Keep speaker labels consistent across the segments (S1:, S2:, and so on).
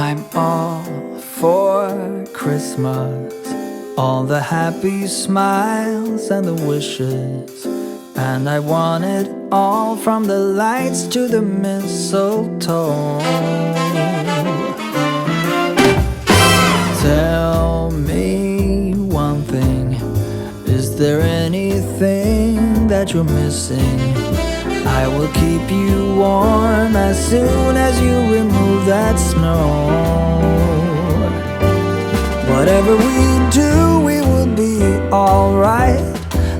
S1: I'm all for Christmas, all the happy smiles and the wishes, and I want it all from the lights to the mistletoe. Tell me one thing, is there anything that you're missing? I will keep you warm as soon as you remove that snow. Whatever we do, we will be alright.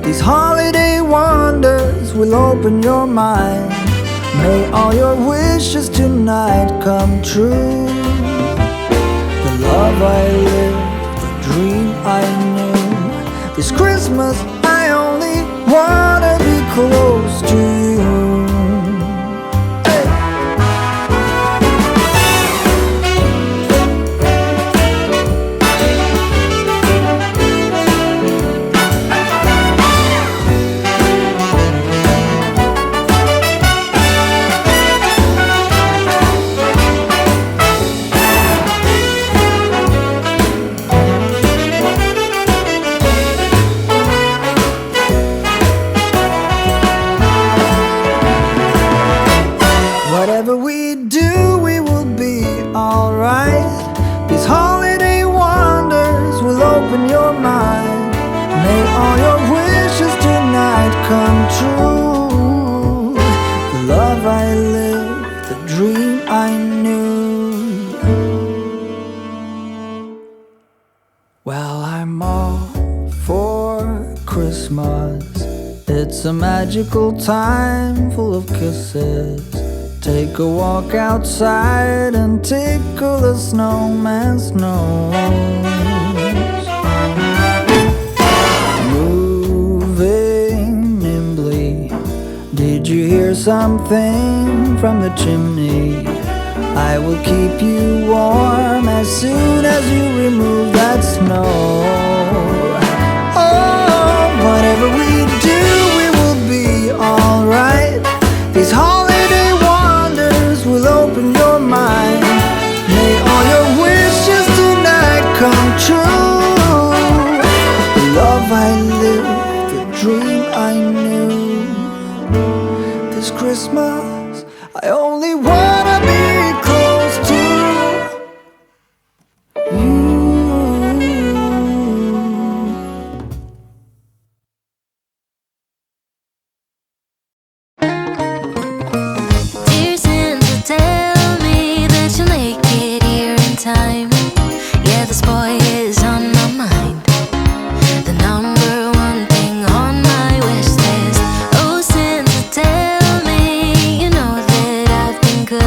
S1: These holiday wonders will open your mind. May all your wishes tonight come true. The love I lived, the dream I knew. This Christmas I only wanna be close to you. Whatever we do, we will be alright. These holiday wonders will open your mind. May all your wishes tonight come true. The love I lived, the dream I knew. Well, I'm all for Christmas. It's a magical time full of kisses. Take a walk outside and tickle the snowman's nose. Moving nimbly, did you hear something from the chimney? I will keep you warm as soon as you remove that snow. Oh, whatever we do, we will be alright. These holiday wonders will open your mind. May all your wishes tonight come true. The love I lived, the dream I knew. This Christmas I only wanna be close to you.
S2: Dear Santa, tell me that you'll make it here in time. Yeah, this boy is on my mind, the number one thing on my wish list. Oh, Santa, tell me, you know that I've been good.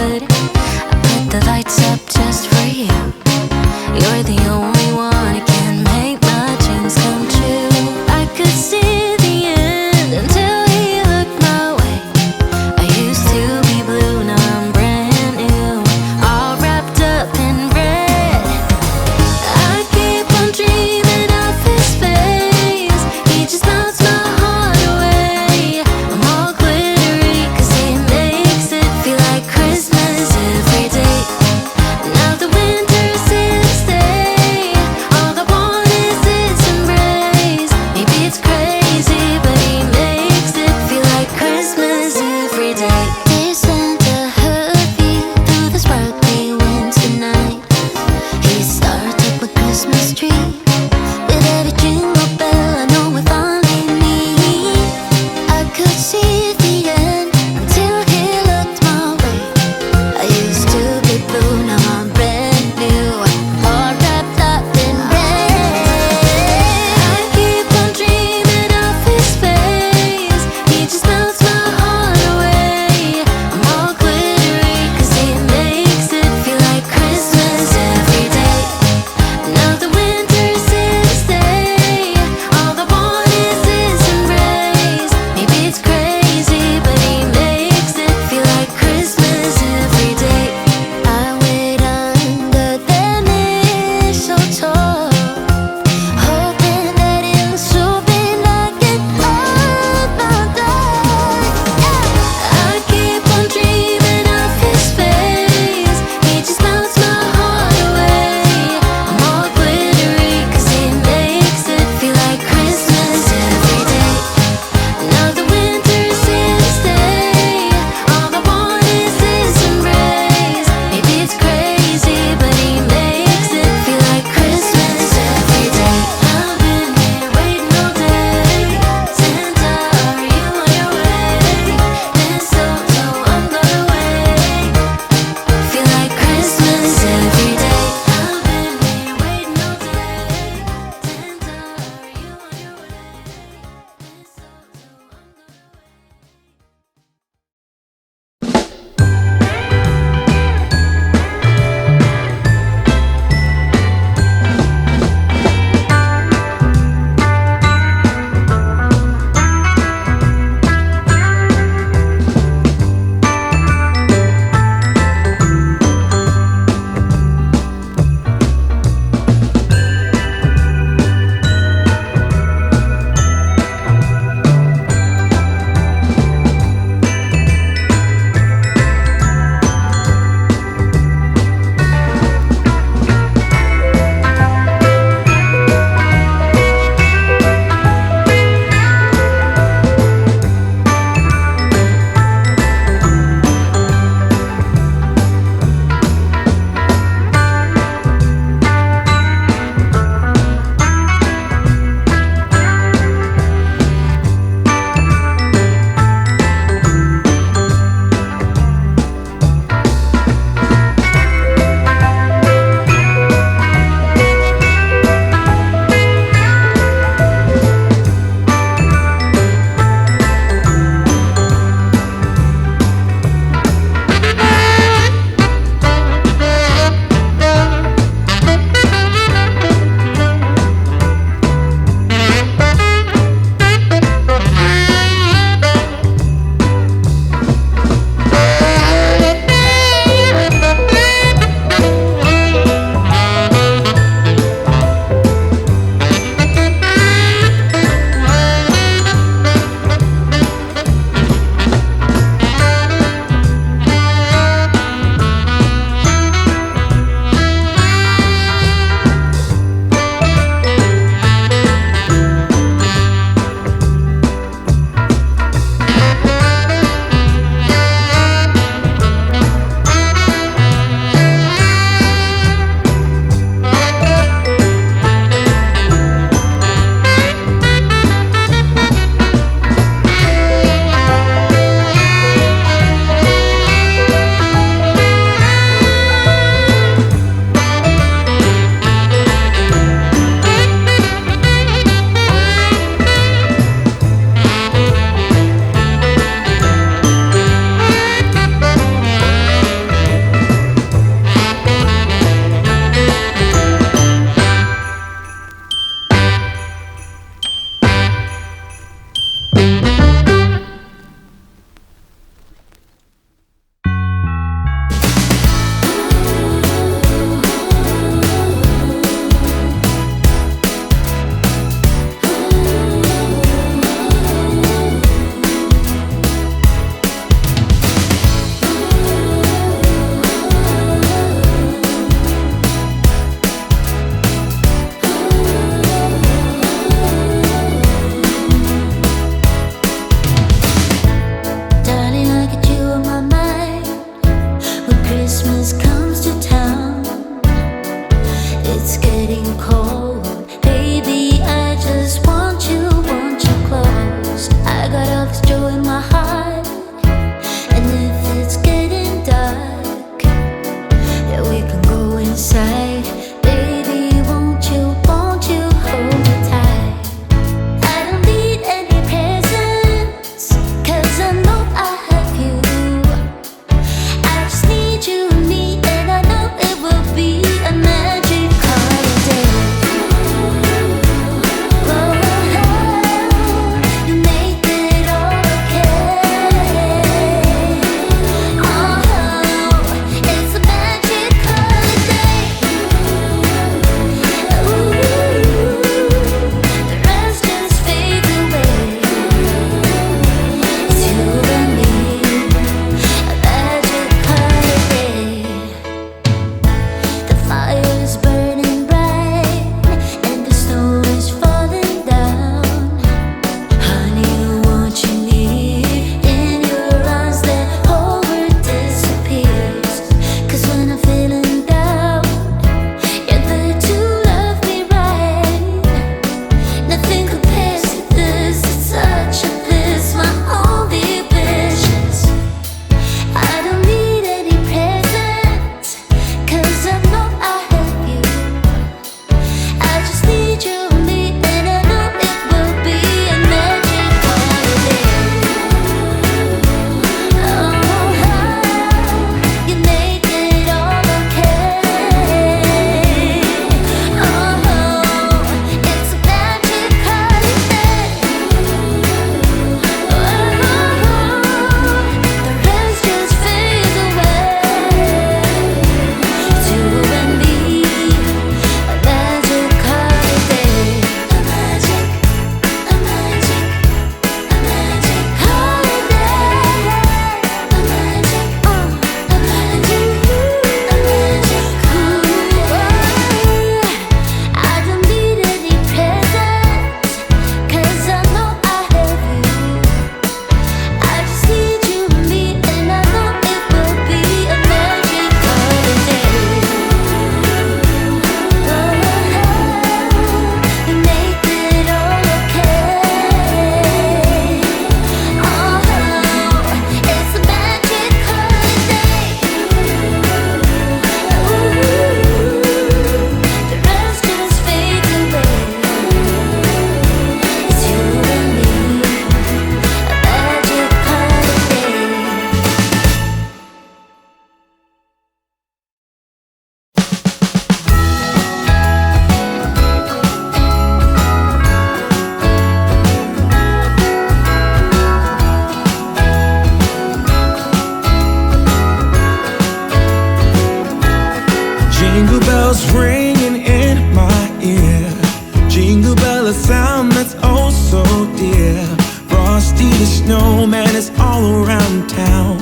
S3: snowman is all around town.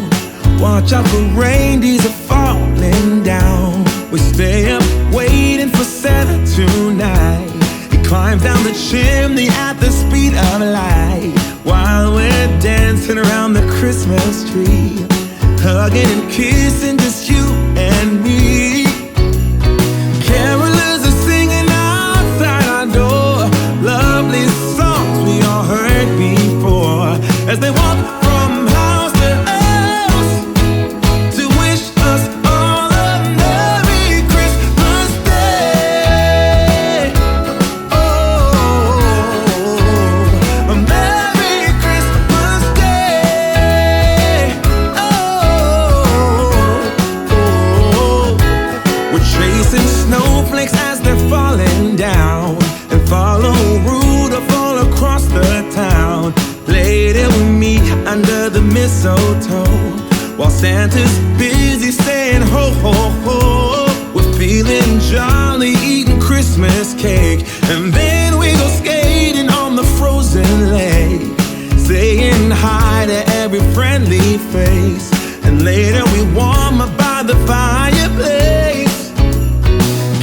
S3: Watch out for reindeers are falling down. We stay up waiting for Santa tonight. He climbs down the chimney at the speed of light, while we're dancing around the Christmas tree, hugging and kissing just you and me. Carolers are singing outside our door, lovely songs we all heard before, as they walk from house to house to wish us all a Merry Christmas Day. Oh, a Merry Christmas Day. We're chasing snowflakes as they're falling down, and follow Rudolph all across the town. Later we meet under the mistletoe, while Santa's busy saying ho ho ho. We're feeling jolly, eating Christmas cake, and then we go skating on the frozen lake, saying hi to every friendly face, and later we warm up by the fireplace.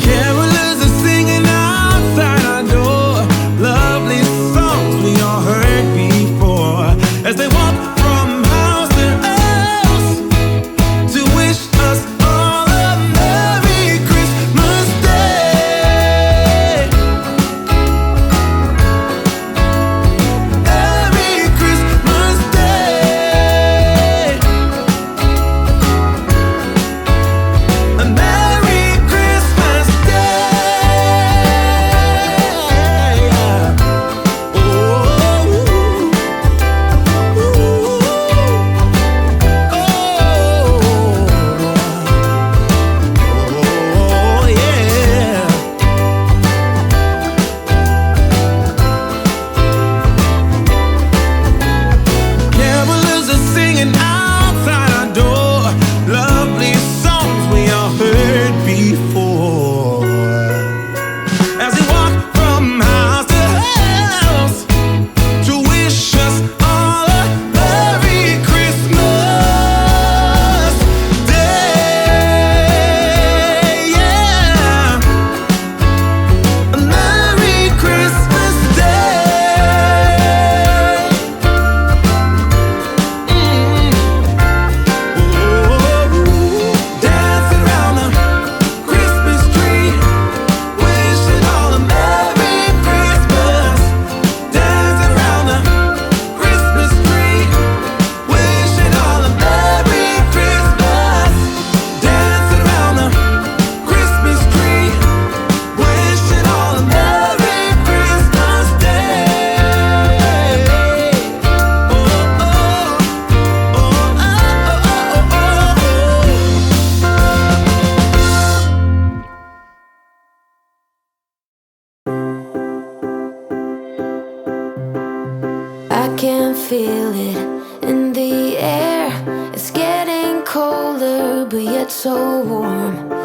S3: Carolers are singing outside our door, lovely songs we all heard before, as they walk from house to house to wish us all a Merry Christmas Day. Merry Christmas Day. A Merry Christmas Day. Oh, yeah. Carolers are singing outside our door, lovely songs we all heard before, as we walk from house to house to wish us all a Merry Christmas Day. Yeah, a Merry Christmas Day. Dancing around the Christmas tree, wishing all a Merry Christmas. Dancing around the Christmas tree, wishing all a Merry Christmas. Dancing around the Christmas tree, wishing all a Merry Christmas Day. Oh, oh, oh, oh,
S2: I can feel it in the air. It's getting colder, but yet so warm.